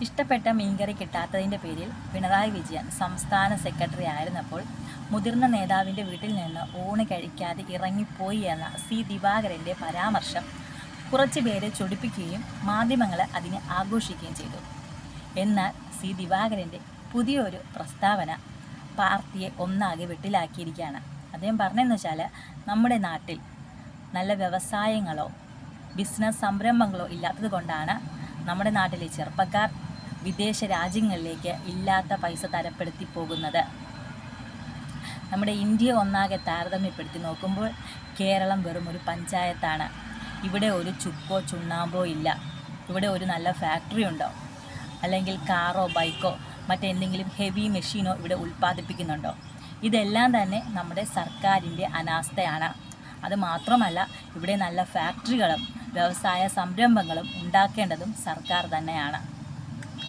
ഇഷ്ടപ്പെട്ട മീൻകറി കിട്ടാത്തതിൻ്റെ പേരിൽ പിണറായി വിജയൻ സംസ്ഥാന സെക്രട്ടറി ആയിരുന്നപ്പോൾ മുതിർന്ന നേതാവിൻ്റെ വീട്ടിൽ നിന്ന് ഊണ് കഴിക്കാതെ ഇറങ്ങിപ്പോയി എന്ന സി ദിവാകരൻ്റെ പരാമർശം കുറച്ച് പേരെ ചൊടിപ്പിക്കുകയും മാധ്യമങ്ങൾ അതിനെ ആഘോഷിക്കുകയും ചെയ്തു. എന്നാൽ സി ദിവാകരൻ്റെ പുതിയൊരു പ്രസ്താവന പാർട്ടിയെ ഒന്നാകെ വെട്ടിലാക്കിയിരിക്കുകയാണ്. അദ്ദേഹം പറഞ്ഞതെന്ന് വെച്ചാൽ, നമ്മുടെ നാട്ടിൽ നല്ല വ്യവസായങ്ങളോ ബിസിനസ് സംരംഭങ്ങളോ ഇല്ലാത്തത് കൊണ്ടാണ് നമ്മുടെ നാട്ടിലെ ചെറുപ്പക്കാർ വിദേശ രാജ്യങ്ങളിലേക്ക് ഇല്ലാത്ത പൈസ തരപ്പെടുത്തി പോകുന്നത്. നമ്മുടെ ഇന്ത്യ ഒന്നാകെ താരതമ്യപ്പെടുത്തി നോക്കുമ്പോൾ കേരളം വെറും ഒരു പഞ്ചായത്താണ്. ഇവിടെ ഒരു ചുക്കോ ചുണ്ണാമ്പോ ഇല്ല. ഇവിടെ ഒരു നല്ല ഫാക്ടറി ഉണ്ടോ, അല്ലെങ്കിൽ കാറോ ബൈക്കോ മറ്റെന്തെങ്കിലും ഹെവി മെഷീനോ ഇവിടെ ഉൽപ്പാദിപ്പിക്കുന്നുണ്ടോ? ഇതെല്ലാം തന്നെ നമ്മുടെ സർക്കാരിൻ്റെ അനാസ്ഥയാണ്. അതുമാത്രമല്ല, ഇവിടെ നല്ല ഫാക്ടറികളും വ്യവസായ സംരംഭങ്ങളും ഉണ്ടാക്കേണ്ടതും സർക്കാർ തന്നെയാണ്.